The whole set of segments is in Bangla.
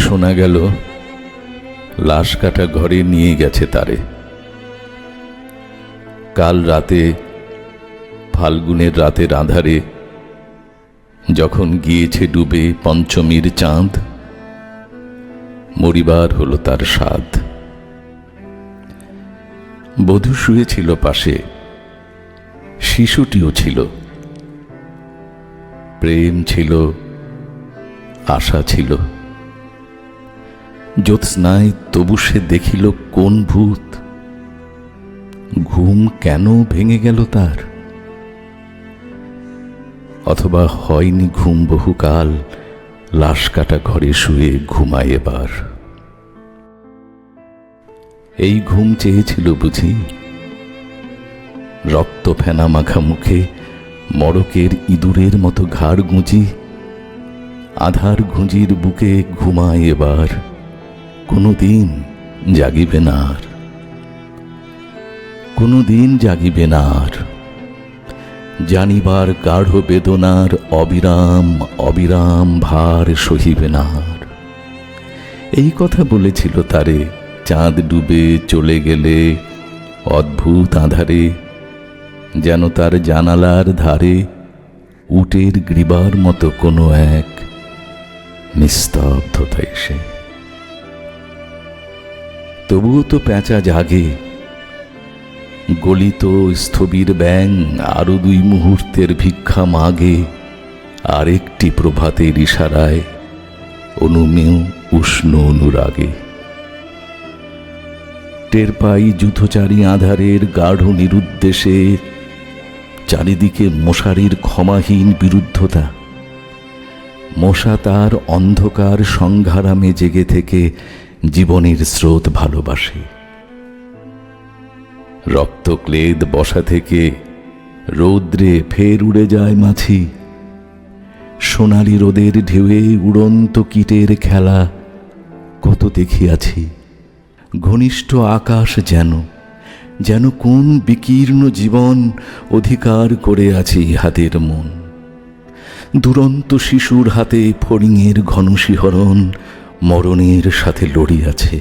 শোনা গেল লাশ কাটা ঘরে নিয়ে গেছে তারে। কাল রাতে, ফাল্গুনের রাতের আঁধারে, যখন গিয়েছে ডুবে পঞ্চমীর চাঁদ, মরিবার হলো তার সাধ। বধূ শুয়েছিল পাশে, শিশুটিও ছিল। প্রেম ছিল, আশা ছিল। জ্যোৎস্নায় তবু সে দেখিল কোন ভূত। ঘুম কেন ভেঙে গেল তার? অথবা হয়নি ঘুম বহুকাল, লাশ কাটা ঘরে শুয়ে ঘুমায় এবার। এই ঘুম চেয়েছিল বুঝি? রক্ত ফেনা মাখা মুখে মড়কের ইঁদুরের মতো ঘাড় গুঁজি, আধার ঘুঁজির বুকে ঘুমায় এবার, কোনোদিন জাগিবে না আর, কোনোদিন জাগিবে না আর। জানিবার গাঢ় বেদনার অবিরাম অবিরাম ভার সহিবে না আর। এই কথা বলেছিল তারে চাঁদ ডুবে চলে গেলে অদ্ভুত আঁধারে, যেন তার জানালার ধারে উটের গ্রীবার মতো কোনো এক নিস্তব্ধতা এসে। তবুও তো পেঁচা জাগে, গলিত স্থবির ব্যাং আরো 2 মুহূর্তের ভিক্ষা মাগে, আরেকটি প্রভাতের ইশারায় অনুমেয় উষ্ণ অনুরাগে। টের পাই যুথচারী আঁধারের গাঢ় নিরুদ্দেশে চারিদিকে মশারির ক্ষমাহীন বিরুদ্ধতা। মশা তার অন্ধকার সংঘারামে জেগে থেকে জীবনের স্রোত ভালোবাসে। রক্তক্লেদ বসা থেকে রৌদ্রে ফের উড়ে যায় মাছি। সোনালি রোদের ঢেউয়ে উড়ন্ত কীটের খেলা কত দেখিয়াছি। ঘনিষ্ঠ আকাশ যেন যেন কোন বিকীর্ণ জীবন অধিকার করে আছে ইহাদের মন। দুরন্ত শিশুর হাতে ফড়িংয়ের ঘন শিহরণ মরণের সাথে লড়িয়াছে।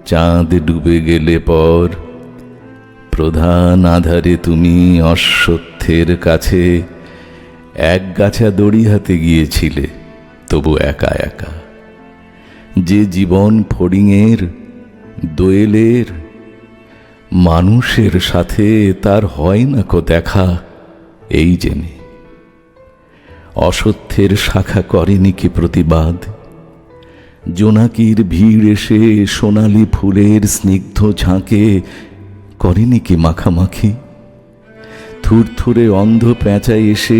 চাঁদ ডুবে গেলে পর প্রধান আধারে তুমি অশ্বত্থের কাছে এক গাছা দড়ি হাতে গিয়েছিলে, তবু একা একা। যে জীবন ফড়িংয়ের দোয়েলের, মানুষের সাথে তার হয় না কো দেখা এই জেনে। অসত্যের শাখা করেনি কি প্রতিবাদ? জোনাকির ভিড় এসে সোনালি ফুলের স্নিগ্ধ ঝাঁকে করেনি কি মাখামাখি? থুরথুরে অন্ধ পেঁচা এসে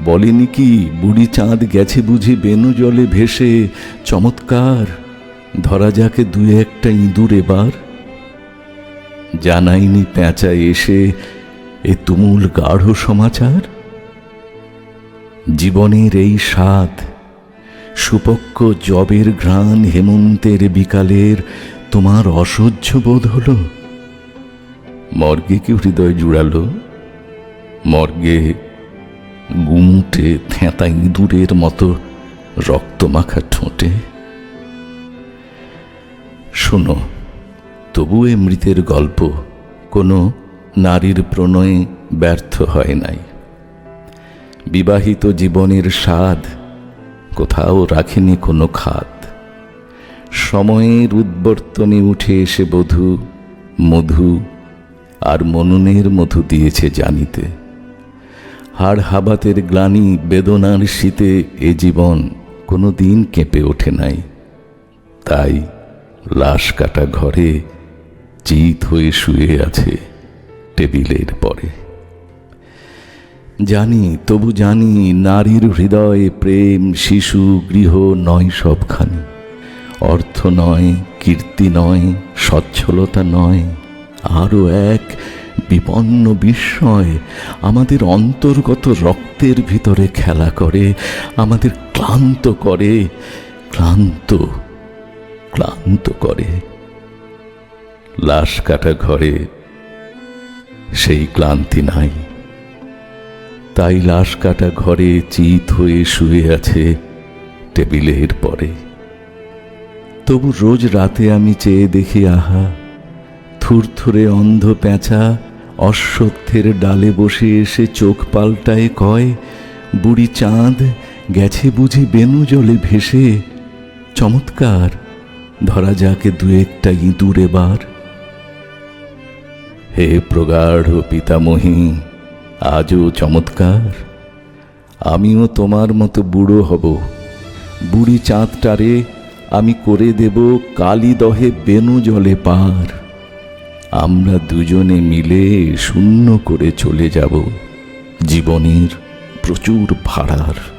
বলেনি কি বুড়ি চাঁদ গেছে বুঝি বেনু জলে ভেসে, চমৎকার ধরা যাকে 2-1টা ইঁদুর এবার? জানাইনি পেঁচা এসে এ তুমুল গাঢ় সমাচার? জীবনের এই স্বাদ, সুপক্ক জবের ঘ্রাণ হেমন্তের বিকালের তোমার অসহ্য বোধ হল? মর্গে কি হৃদয় জুড়ালো? মর্গে গুমুটে থেঁতা ইঁদুরের মতো রক্তমাখা ঠোঁটে? শোনো, তবু এ মৃতের গল্প কোনো নারীর প্রণয়ে ব্যর্থ হয় নাই। বিবাহিত জীবনের স্বাদ কোথাও রাখেনি কোনো খাদ। সময়ের উদ্বর্তনে উঠে এসে বধূ মধু আর মননের মধু দিয়েছে জানিতে। হাড় হাবাতের গ্লানি বেদনার শীতে এ জীবন কোনো দিন কেঁপে ওঠে নাই। তাই লাশ কাটা ঘরে চিত হয়ে শুয়ে আছে টেবিলের পরে। জানি, তবু জানি নারীর হৃদয়ে প্রেম, শিশু, গৃহ নয় সবখানি। অর্থ নয়, কীর্তি নয়, সচ্ছলতা নয়, আরও এক বিপন্ন বিস্ময় আমাদের অন্তর্গত রক্তের ভিতরে খেলা করে, আমাদের ক্লান্ত করে, ক্লান্ত ক্লান্ত করে। লাশ কাটা ঘরে সেই ক্লান্তি নাই। তাই লাশ কাটা ঘরে চিত হয়ে শুয়ে আছে টেবিলের পরে। তবু রোজ রাতে আমি চেয়ে দেখি, আহা, থুরথুরে অন্ধ পেঁচা অশ্বত্থের ডালে বসে এসে চোখ পাল্টায়, কয়, বুড়ি চাঁদ গেছে বুঝি বেনু জলে ভেসে। চমৎকার, ধরা যাকে দু একটা ইঁদুর এবার। হে প্রগাঢ় পিতামহী, আজও চমৎকার। আমিও তোমার মতো বুড়ো হব। বুড়ি চাঁদটারে আমি করে দেব কালী দহে বেনু জলে পার। আমরা দুজনে মিলে শূন্য করে চলে যাব জীবনের প্রচুর ভাড়ার।